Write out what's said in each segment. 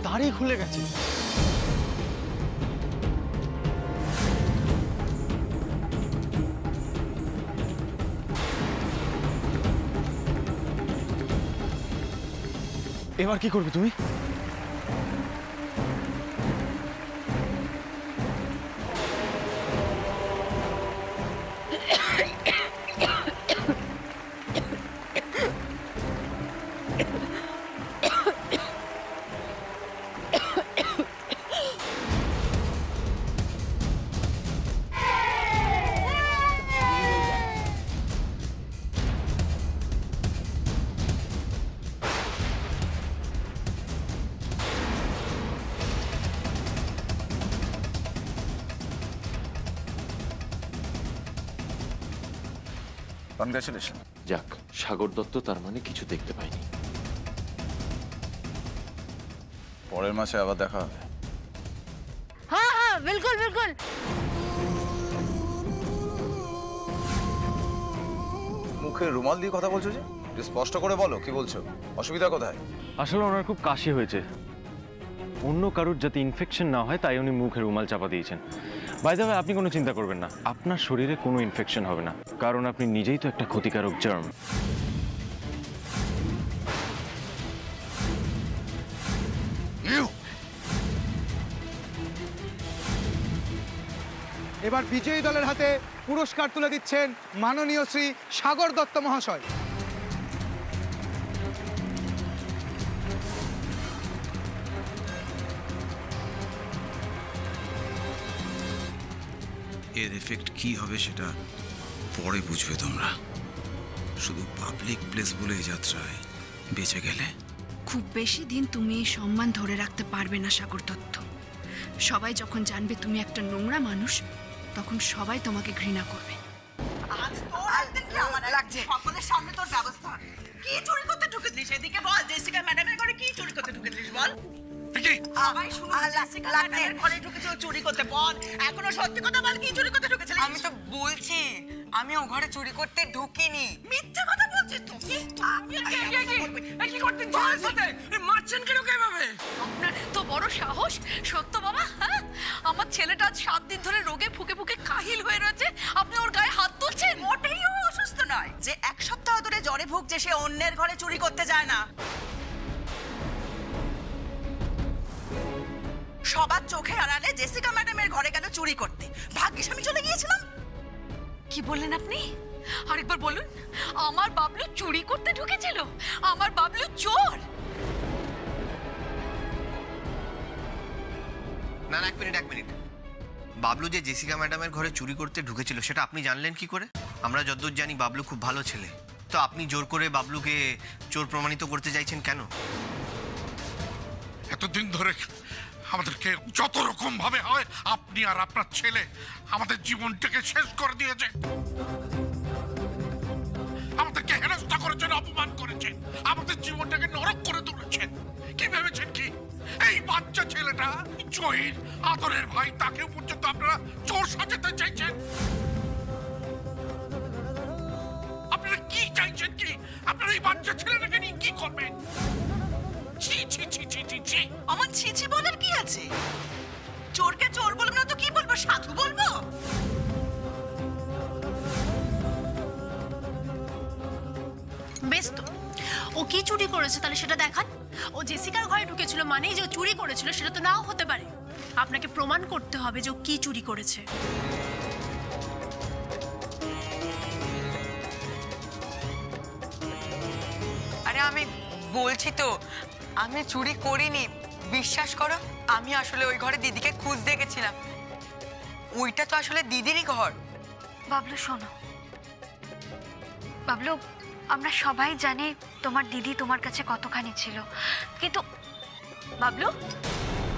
দাড়ি খুলে গেছে। এবার কি করবে তুমি? কনগ্রাচুলেশন। যাক, সাগর দত্ত তার মানে কিছু দেখতে পায়নি। পরের মাসে আবার দেখা হবে। हाँ हाँ बिल्कुल बिल्कुल। মুখে রুমাল দিয়ে কথা বলছো যে? একটু স্পষ্ট করে বলো কি বলছো, অসুবিধা কোথায়? আসলে ওনার খুব কাশি হয়েছে, অন্য কারোর যাতে ইনফেকশন না হয় তাই উনি মুখে রুমাল চাপা দিয়েছেন। বাই দ্য ওয়ে, আপনি কোনো চিন্তা করবেন না, আপনার শরীরে কোনো ইনফেকশন হবে না, কারণ আপনি নিজেই তো একটা ক্ষতিকারক জার্ম। এবার বিজয়ী দলের হাতে পুরস্কার তুলে দিচ্ছেন মাননীয় শ্রী সাগর দত্ত মহাশয়। এর এফেক্ট কি হবে সেটা পরে বুঝবে তোমরা। শুধু পাবলিক প্লেস বলে এই যাত্রায় বেঁচে গেলে খুব বেশি দিন তুমি এই সম্মান ধরে রাখতে পারবে না সাগর দত্ত। সবাই যখন জানবে তুমি একটা নোংরা মানুষ, তখন সবাই তোমাকে ঘৃণা করবে। আজ তোর একদিন কি আমার লাগছে সকলের সামনে তোর ব্যবস্থা। কি চুরি করতে ঢুকেছিস এদিকে বল? জেসিকা ম্যাডামের ঘরে কি চুরি করতে ঢুকেছিস বল? সবাই শুনুন, জেসিকা ম্যাডামের ঘরে ঢুকেছিল চুরি করতে। বল, এখনো সত্যি কথা বল, কি চুরি করতে ঢুকেছিস? আমি তো বলছি আমি ও ঘরে চুরি করতে ঢুকিনি। মিথ্যে কথা বলছিস তো? কি করতে মারছেন কেন এভাবে? আপনার এত বড় সাহস সত্য বাবা? হ্যাঁ, আমার ছেলেটা আজ 7 দিন ধরে রোগে ফুকে ফুকে কাহিল হয়ে রয়েছে, আপনি ওর গায়ে হাত তুলছেন? মোটেই ও অসুস্থ নয়। যে 1 সপ্তাহ ধরে জ্বরে ভুগছে সে অন্যের ঘরে চুরি করতে যায় না। সবার চোখে আড়ালে জেসিকা ম্যাডামের ঘরে গেল চুরি করতে। ভাগ্যিস আমি চলে গিয়েছিলাম। কি বললেন আপনি? আরেকবার বলুন। আমার বাবলু চুরি করতে ঢুকেছিল? আমার বাবলু চোর? না না, এক মিনিট। বাবলু যে জেসিকা ম্যাডামের ঘরে চুরি করতে ঢুকেছিল সেটা আপনি জানলেন কি করে? আমরা যতদূর জানি বাবলু খুব ভালো ছেলে, তো আপনি জোর করে বাবলুকে চোর প্রমাণিত করতে চাইছেন কেন? এতদিন ধরে আমাদেরকে যত রকম ভাবে হয় আপনি আর আপনার ছেলে আমাদের জীবনটাকে শেষ করে দিয়েছে। আমাদেরকে হেনস্থা করেছেন, অপমান করেছেন, আমাদের জীবনটাকে নরক করে তুলেছেন। কি ভেবেছেন কি এই বাচ্চা ছেলেটা জহির আদরের ভাই, তাকেও পর্যন্ত আপনারা চোর সাজাতে চাইছেন? আপনারা কি চাইছেন কি? আপনারা এই বাচ্চা ছেলেটাকে নিয়ে কি করবেন? ছি ছি ছি ছি ছি ছি। আমার ছিছি বলার কি আছে? চোরকে চোর বলবো না তো কি বলবো? সাধু বলবো? বেশ তো, ও কি চুরি করেছে তাহলে সেটা দেখান। ও জেসিকার ঘরে ঢুকেছিল মানেই যে ও চুরি করেছিল সেটা তো নাও হতে পারে। আপনাকে প্রমাণ করতে হবে যে ও কি চুরি করেছে। আরে আমি বলছি তো আমি চুরি করিনি, বিশ্বাস করো। আমি আসলে ওই ঘরে দিদিকে খুঁজতে গেছিলাম। ওইটা তো আসলে দিদিরই ঘর। বাবলু শোনো, বাবলু আমরা সবাই জানি তোমার দিদি তোমার কাছে কতখানি ছিল, কিন্তু বাবলু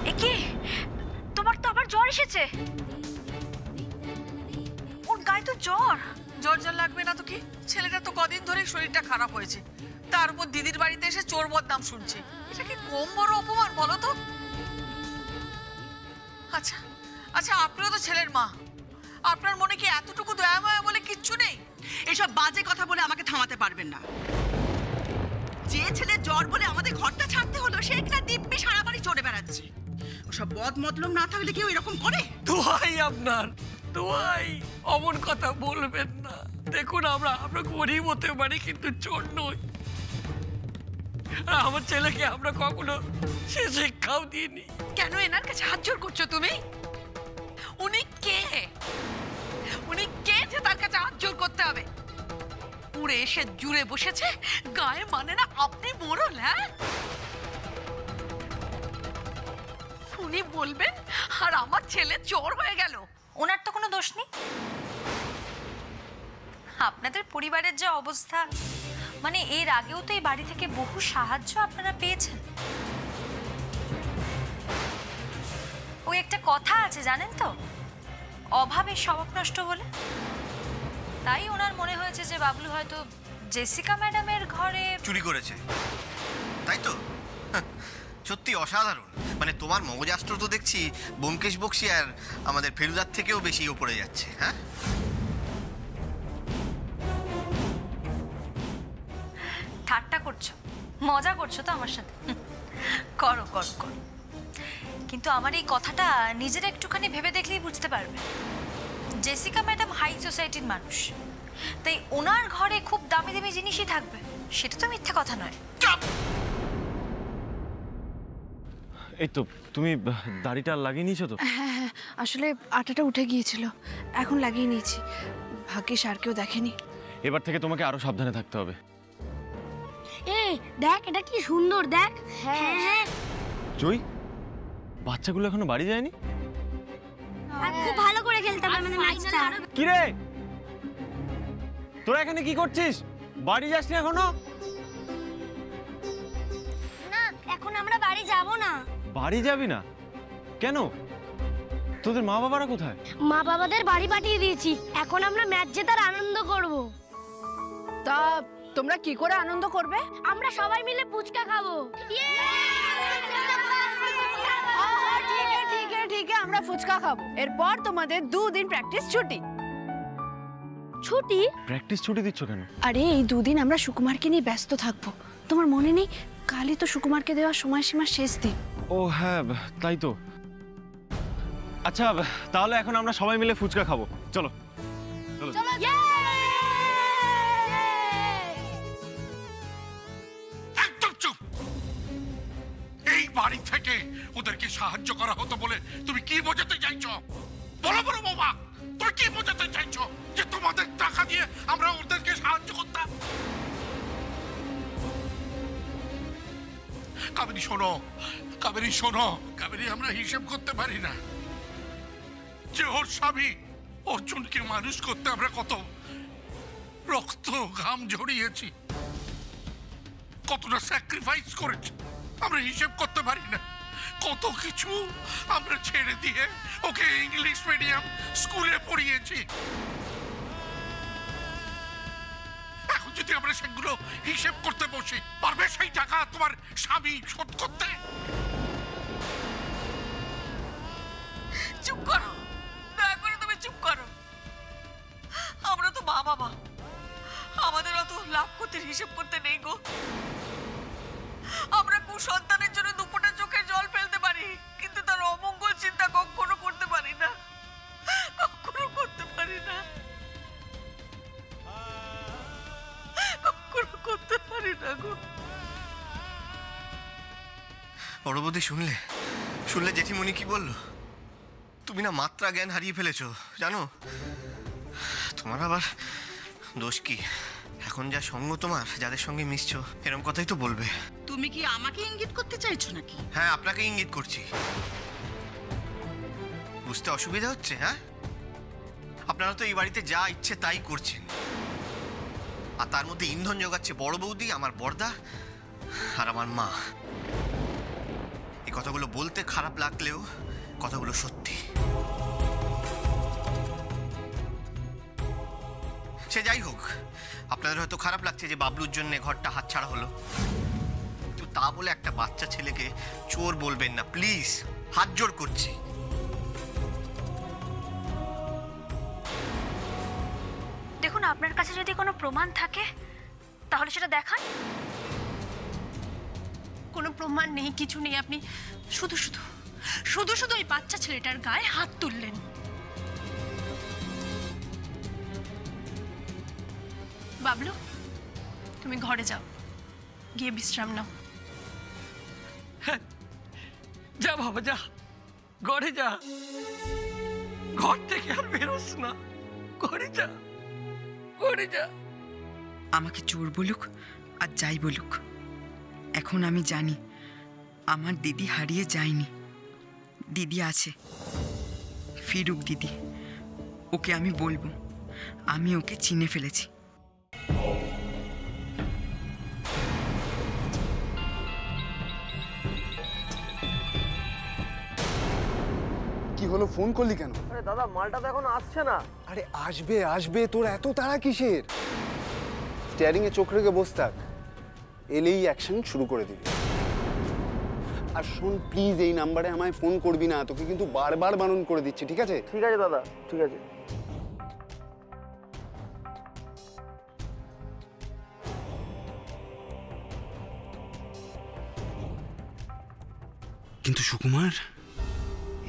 এ কি? তোমার তো আবার জ্বর এসেছে। ওর গায়ে তো জ্বর। জ্বর লাগবে না তো কি? ছেলেটা তো কদিন ধরে শরীরটা খারাপ হয়েছে, তার উপর দিদির বাড়িতে এসে চোর বদনাম শুনছে। এটা কি কম বড় অপমান বলো তো? আচ্ছা আচ্ছা, আপনিও তো ছেলের মা, আপনার মনে কি এতটুকু দয়া মায়া বলে কিচ্ছু নেই? এসব বাজে কথা বলে আমাকে থামাতে পারবেন না। যে ছেলে জ্বর বলে আমাদের ঘরটা ছাড়তে হলো সে কিনা দিব্যি সারা বাড়ি চড়ে বেড়াচ্ছে। ওসব বদ মতলব না থাকলে কেউ এরকম করে? দোহাই আপনার, দোহাই অমন কথা বলবেন না। দেখুন আমরা গরিব হতে পারি কিন্তু চোর নই। আর আমার ছেলেকে আমরা কখনো সে শিক্ষাও দিইনি। কেন এনার কাছে হাত জোর করছো তুমি? উনি কে? উনি কে যে তার কাছে হাত জোর করতে হবে? উড়ে এসে জুড়ে বসেছে, গায়ে মানে না আপনি মোড়ল। হ্যাঁ, উনি বলবেন আর আমার ছেলে চোর হয়ে গেল। ওনার তো কোনো দোষ নেই। আপনাদের পরিবারের যে অবস্থা, মানে এর আগেও তো এই বাড়ি থেকে বহু সাহায্য আপনারা পেয়েছেন। ওই একটা কথা আছে জানেন তো, অভাবে স্বভাব নষ্ট বলে। তাই ওনার মনে হয়েছে যে বাবলু হয়তো জেসিকা ম্যাডামের ঘরে চুরি করেছে, তাই তো? সত্যি অসাধারণ। মানে তোমার মগজাস্ত্র তো দেখছি ব্যোমকেশ বক্সী আর আমাদের ফেলুদার থেকেও বেশি ওপরে যাচ্ছে। হ্যাঁ, ঠাট্টা করছো, মজা করছো তো আমার সাথে? করো করো করো, কিন্তু আমার এই কথাটা নিজের একটুখানি ভেবে দেখলেই বুঝতে পারবে। জেসিকা ম্যাডাম হাই সোসাইটির মানুষ, তাই ওনার ঘরে খুব দামি দামি জিনিসই থাকবে, সেটা তো মিথ্যে কথা নয়। এই তো তুমি দাড়িটা লাগিয়ে নিয়েছো তো? হ্যাঁ হ্যাঁ, আসলে আটাটা উঠে গিয়েছিল, এখন লাগিয়ে নিয়েছি। ভাগ্যিস আর কেউ দেখেনি। এবার থেকে তোমাকে আরো সাবধানে থাকতে হবে। দেখ এটা কি সুন্দর, দেখ। হ্যাঁ হ্যাঁ, জয়, বাচ্চাগুলো এখনো বাড়ি যায়নি? খুব ভালো করে খেলতে হবে মানে ম্যাচটা। কি রে, তোরা এখানে কি করছিস? বাড়ি যাসনি এখনো? না, এখন আমরা বাড়ি যাব না। বাড়ি যাবি না কেন? তোদের মা বাবারা কোথায়? মা বাবাদের বাড়ি পাঠিয়ে দিয়েছি, এখন আমরা ম্যাচ জেতার আনন্দ করব। তা তোমরা কি করে আনন্দ করবে? আমরা সবাই মিলে ফুচকা খাবো। ঠিক আছে, আমরা ফুচকা খাবো। এরপর তোমাদের 2 দিন প্র্যাকটিস ছুটি। ছুটি? প্র্যাকটিস ছুটি দিচ্ছ কেন? আরে এই 2 দিন আমরা সুকুমারকে নিয়ে ব্যস্ত থাকবো। তোমার মনে নেই কালই তো সুকুমারকে দেওয়া সময়সীমার শেষ দিন? ও হ্যাঁ, তাই তো। আচ্ছা, তাহলে এখন আমরা সবাই মিলে ফুচকা খাবো। চলো চলো। একদম চুপ। এই বাড়ি থেকে ওদেরকে সাহায্য করা হতো বলে তুমি কি বোঝাতে চাইছো? বলো বলো বাবা, তুমি কি বোঝাতে চাইছো যে তোমাদের টাকা দিয়ে আমরা ওদেরকে সাহায্য করতাম? কাবেরী শোনো, কাবেরী শোনো, কাবেরী আমরা হিসেব করতে পারি না যে ওর স্বামী অর্জুনকে মানুষ করতে আমরা কত রক্ত ঘাম ঝরিয়েছি, কতটা স্যাক্রিফাইস করেছি আমরা হিসেব করতে পারি না। কত কিছু আমরা ছেড়ে দিয়ে ওকে ইংলিশ মিডিয়াম স্কুলে পড়িয়েছি। এখন যদি আমরা সেগুলো হিসেব করতে বসি, পারবে সেই টাকা তোমার স্বামী শোধ করতে? চুপ করো, দয়া করে তুমি চুপ করো। আমরা তো মা বাবা, আমাদের অত লাভ ক্ষতির হিসেব করতে নেই গো। আমরা কুসন্তানের জন্য দুপোটা চোখের জল ফেলতে পারি, কিন্তু তার অমঙ্গল চিন্তা কখনো করতে পারি না, কখনো করতে পারি না, কখনো করতে পারি না গো। পরবর্তী শুনলে জেঠিমণি কি বললো? তুমি না মাত্রা জ্ঞান হারিয়ে ফেলেছো জানো? তোমার আবার দোষ কি? এখন যা সঙ্গ তোমার, যাদের সঙ্গে মিশছো, এরকম কথাই তো বলবে। তুমি কি আমাকে ইঙ্গিত করতে চাইছো নাকি? হ্যাঁ, আপনাকে ইঙ্গিত করছি। বুঝতে অসুবিধা হচ্ছে? হ্যাঁ, আপনারা তো এই বাড়িতে যা ইচ্ছে তাই করছেন, আর তার মধ্যে ইন্ধন যোগাচ্ছে বড় বৌদি, আমার বড়দা আর আমার মা। এই কথাগুলো বলতে খারাপ লাগলেও কথাগুলো সত্যি। সে যাই হোক, আপনাদের হয়তো খারাপ লাগছে যে বাবলুর জন্য ঘরটা হাতছাড়া হলো, কিন্তু তা বলে একটা বাচ্চা ছেলেকে চোর বলবেন না প্লিজ, হাত জোর করছি। দেখুন আপনার কাছে যদি কোনো প্রমাণ থাকে তাহলে সেটা দেখান। কোনো প্রমাণ নেই, কিছু নেই, আপনি শুধু শুধু শুধু শুধু ওই বাচ্চা ছেলেটার গায়ে হাত তুললেন। বাবলু, তুমি ঘরে যাও, গিয়ে বিশ্রাম নাও। যা বাবা যা, ঘরে যা, ঘর থেকে আর বেরোস না, ঘরে যা, ঘরে যা। আমাকে চোর বলুক আর যাই বলুক, এখন আমি জানি আমার দিদি হারিয়ে যায়নি, দিদি আছে। ফিরুক দিদি, ওকে আমি বলবো আমি ওকে চিনে ফেলেছি। কি হলো, ফোন করলি কেন? আরে দাদা, মালটা তো এখন আসছে না। আরে আসবে আসবে, তোর এত তাড়া কিসের? স্টিয়ারিং এ চোখ রেখে বস থাক, এলেই অ্যাকশন শুরু করে দিবি। আর শোন প্লিজ, এই নাম্বারে আমায় ফোন করবি না, তোকে কিন্তু বারবার বারণ করে দিচ্ছি, ঠিক আছে? ঠিক আছে দাদা, ঠিক আছে। কিন্তু সুকুমার,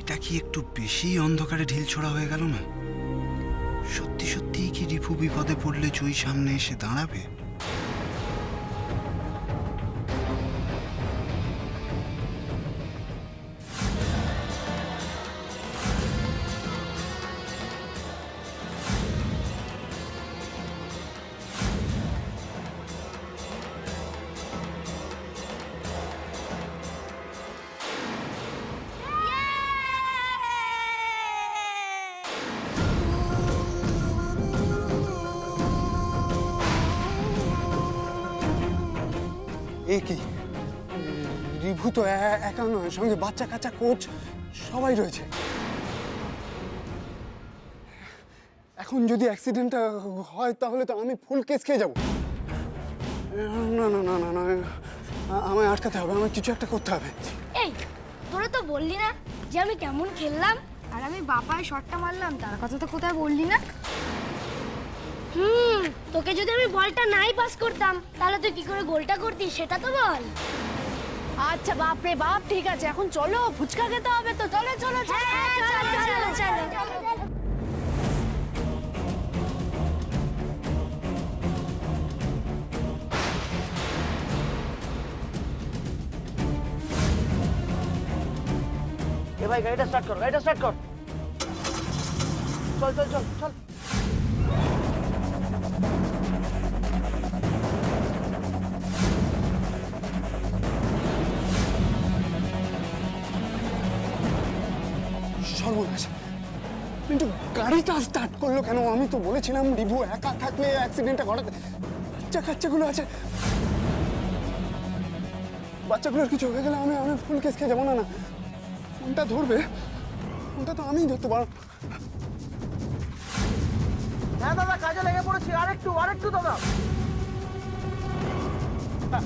এটা কি একটু বেশি অন্ধকারে ঢিল ছোড়া হয়ে গেল না? সত্যি সত্যি কি রিপু বিপদে পড়লে জয়ী সামনে এসে দাঁড়াবে? এ কি, রিভু তো একা নয়, সঙ্গে বাচ্চা কাচ্চা কোচ সবাই রয়েছে। এখন যদি অ্যাক্সিডেন্টটা হয় তাহলে তো আমি ফুল কেস খেয়ে যাব। না না না না না, আমায় আটকাতে হবে, আমায় কিছু একটা করতে হবে। এই, তোরা তো বললি না যে আমি কেমন খেললাম আর আমি বাপায় শটটা মারলাম, তার কথা তো কোথায় বললি না? তোকে যদি আমি বলটা নাই পাস করতাম তাহলে তুই কি করে গোলটা করতিস সেটা তো বল। আচ্ছা বাপ রে বাপ, ঠিক আছে, এখন চলো, ফুচকা খেতে হবে তো, চলো চলো চলো চলো চলো। এ ভাই, গাড়িটা স্টার্ট কর, গাড়িটা স্টার্ট কর। চল চল চল চল। সর্বনাশ, কিন্তু গাড়িটা স্টার্ট করলো কেন? আমি তো বলেছিলাম রিভু একা থাকলে অ্যাক্সিডেন্টটা ঘটাতে। বাচ্চা কাচ্চাগুলো আছে, বাচ্চাগুলোর কিছু হয়ে গেলে আমি আমি ফুল কেস খেয়ে যাবো। না না, ফোনটা ধরবে, ফোনটা তো আমিই ধরতে পারবো। হ্যাঁ দাদা, কাজে লেগে পড়েছি, আরেকটু দাদা।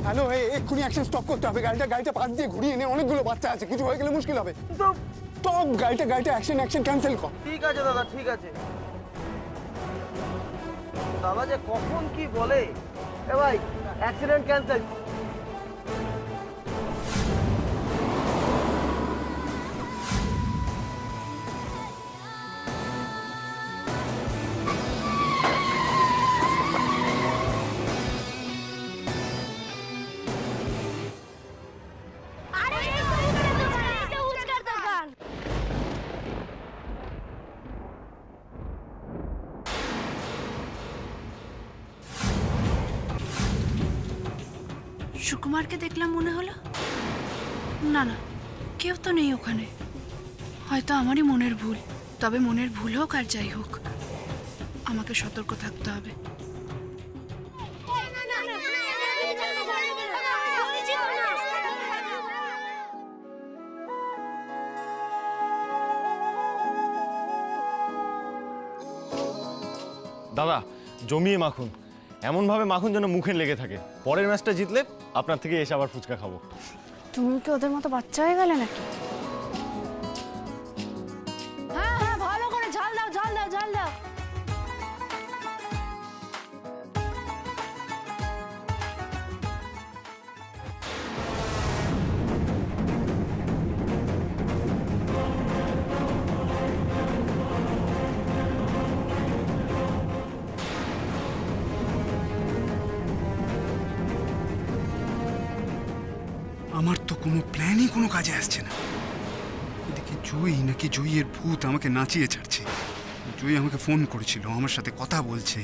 হ্যালো, এক্ষুনি অ্যাকশন স্টপ করতে হবে, গাড়িটা পাশ দিয়ে ঘুরিয়ে এনে, অনেকগুলো বাচ্চা আছে, কিছু হয়ে গেলে মুশকিল হবে। স্টপ, গাড়িটা অ্যাকশন ক্যান্সেল কর। ঠিক আছে দাদা, ঠিক আছে। দাদা যে কখন কি বলে। এ ভাই, অ্যাক্সিডেন্ট ক্যান্সেল। আরে এই তো ফুচকার দোকান। সুকুমারকে দেখলাম মনে হলো। না না, কেউ তো নেই ওখানে, হয়তো আমারই মনের ভুল। তবে মনের ভুল হোক আর যাই হোক, আমাকে সতর্ক থাকতে হবে। দাদা, জমিয়ে মাখুন, এমনভাবে মাখুন যেন মুখে লেগে থাকে। পরের ম্যাচটা জিতলে আপনার থেকে এসে আবার ফুচকা খাবো। তুমি কি ওদের মতো বাচ্চা হয়ে গেলে নাকি? হ্যাঁ হ্যাঁ, ভালো করে ঝাল দাও ঝাল দাও ঝাল দাও। আমার তো কোনো প্ল্যানই কোনো কাজে আসছে না। এদিকে জয়ী নাকি জয়ীর ভূত আমাকে নাচিয়ে ছাড়ছে। জয়ী আমাকে ফোন করেছিল, আমার সাথে কথা বলছে,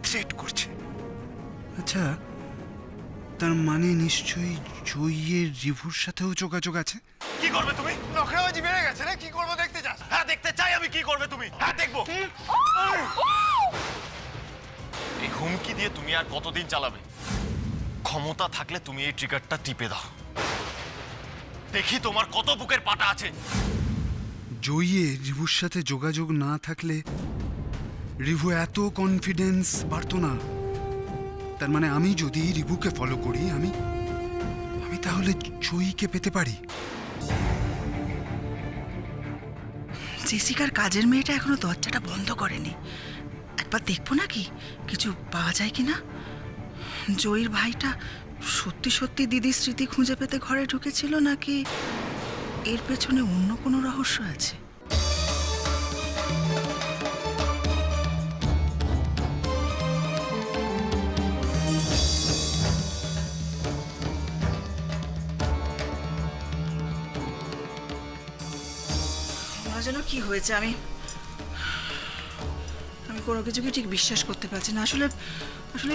থ্রেট করছে। আচ্ছা, তার মানে নিশ্চয়ই জয়ীর রিভুর সাথেও যোগাযোগ আছে। কি করবে তুমি? নখরাবাজি বেড়ে গেছে রে, কি করবো দেখতে চাস? হ্যাঁ দেখতে চাই আমি, কি করবে তুমি? হ্যাঁ দেখবো। এই হুমকি দিয়ে তুমি আর কতদিন চালাবে? ক্ষমতা থাকলে তুমি এই ট্রিগারটা টিপে দাও, দেখি তোমার কত বুকের পাটা আছে। জয়ীর রিভুর সাথে যোগাযোগ না থাকলে রিভু এত কনফিডেন্স বাড়তো না। তার মানে আমি যদি রিভুকে ফলো করি, আমি তাহলে জয়ীকে পেতে পারি। জেসিকার কাজের মেয়েটা এখনো দরজাটা বন্ধ করেনি। একবার দেখবো নাকি কিছু পাওয়া যায় কিনা। জয়ীর ভাইটা সত্যি সত্যি দিদির স্মৃতি খুঁজে পেতে ঘরে ঢুকেছিল, নাকি এর পেছনে অন্য কোনো রহস্য আছে। যেন কি হয়েছে, আমি কোনো কিছুকে ঠিক বিশ্বাস করতে পারছি না। আসলে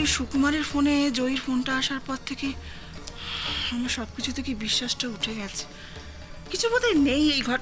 এই সুকুমারের ফোনে জয়ীর ফোনটা আসার পর থেকে আমার সব কিছু থেকে বিশ্বাসটা উঠে গেছে। কিছু বোধহয় নেই এই ঘর।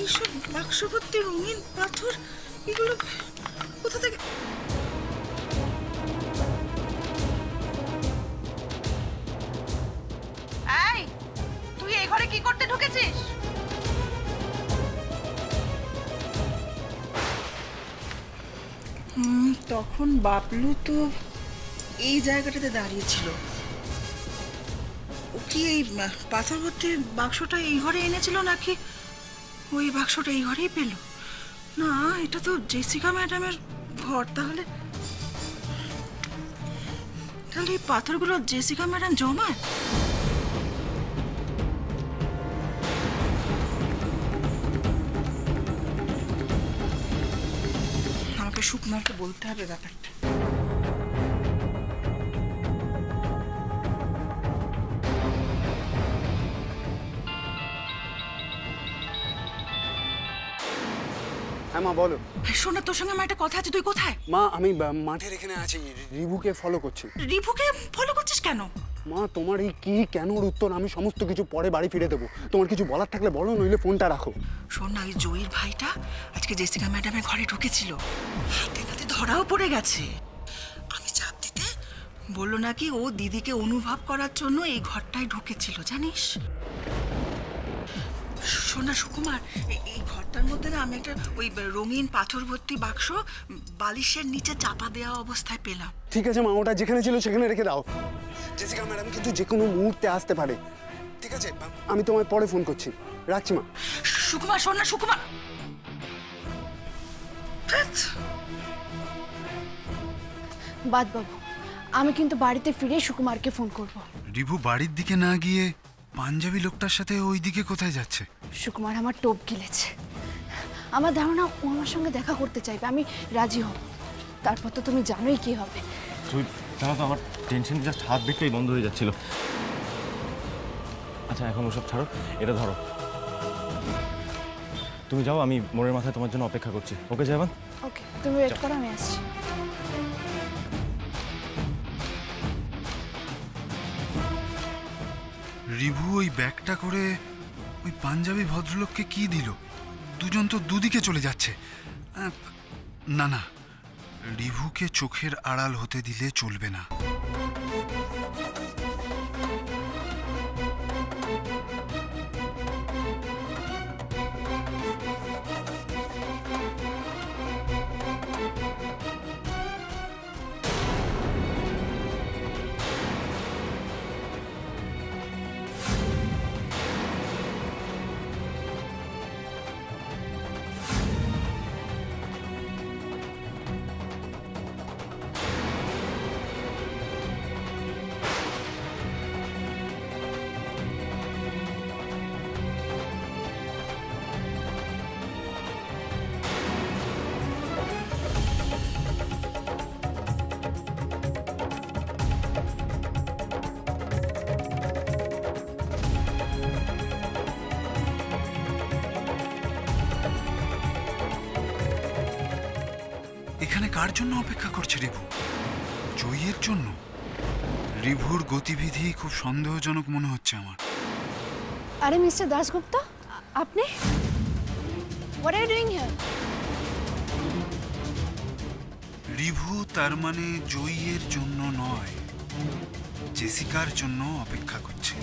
এইসব বাক্সভর্তি রঙিন পাথর, এগুলো কোথা থেকে? এই, তুই এই ঘরে কি করতে ঢুকেছিস? তখন বাবলু তো এই জায়গাটাতে দাঁড়িয়েছিল। ও কি এই পাথর ভর্তি বাক্সটা এই ঘরে এনেছিল, নাকি ওই বাক্সটা এই ঘরেই পেল? না, এটা তো জেসিকা ম্যাডামের ঘর। তাহলে এই পাথরগুলো জেসিকা ম্যাডাম জমায়? আমাকে সুকুমারকে বলতে হবে ব্যাপারটা। হ্যাঁ মা বলো। শোনা, তোর সঙ্গে আমার একটা কথা আছে। তুই কোথায়? মা আমি মাঠের এখানে আছি, রিভুকে ফলো করছি। রিভুকে ফলো করছিস কেন? মা তোমার এই কি কেনর উত্তর আমি সমস্ত কিছু পরে বাড়ি ফিরে দেবো। তোমার কিছু বলার থাকলে বলো, নইলে ফোনটা রাখো। শোন না, ওই জয়ীর ভাইটা আজকে জেসিকা ম্যাডামের ঘরে ঢুকেছিল, হাতে নাতে ধরাও পড়ে গেছে। আমি চাপ দিতে বললো নাকি ও দিদিকে অনুভব করার জন্য এই ঘরটায় ঢুকেছিল, জানিস? শোন না সুকুমার, এই ঘরটার মধ্যে না আমি একটা ওই রঙিন পাথর ভর্তি বাক্স বালিশের নিচে চাপা দেওয়া অবস্থায় পেলাম। ঠিক আছে মা, ওটা যেখানে ছিল সেখানে রেখে দাও। জেসিকা ম্যাডাম কিন্তু যে কোনো মুহূর্তে আসতে পারে। ঠিক আছে, আমি তোমায় পরে ফোন করছি। রাখছি মা। সুকুমার শোন না, সুকুমার। বাদ বাবু, আমি কিন্তু বাড়িতে ফিরে সুকুমারকে ফোন করব। রিভু বাড়ির দিকে না গিয়ে পাঞ্জাবি লোকটার সাথে ওই দিকে কোথায় যাচ্ছে? সুকুমার আমার টোপ গিলেছে। আমার ধারণা ও আমার সঙ্গে দেখা করতে চাইবে, আমি রাজি হব। তারপর তো তুমি জানোই কি হবে। তুই জানো তো আমার টেনশন জাস্ট হাত বেরটাই বন্ধ হয়ে যাচ্ছিল। আচ্ছা এখন ওসব ছাড়ো, এটা ধরো। তুমি যাও, আমি মোড়ের মাথায় তোমার জন্য অপেক্ষা করছি। ওকে যাবেন? ওকে, তুমি ওয়েট করো, আমি আসছি। রিভু ওই ব্যাগটা করে ওই পাঞ্জাবি ভদ্রলোককে কি দিল? দুজন তো দুদিকে চলে যাচ্ছে। না না, রিভুকে চোখের আড়াল হতে দিলে চলবে না। কার জন্য অপেক্ষা করছে রিভু? জয়ের জন্য? রিভুর গতিবিধি খুব সন্দেহজনক মনে হচ্ছে আমার। আরে মিস্টার দাশগুপ্ত, আপনি what are you doing here? Rivu তার মানে জয়ের জন্য নয়, জেসিকার জন্য অপেক্ষা করছে।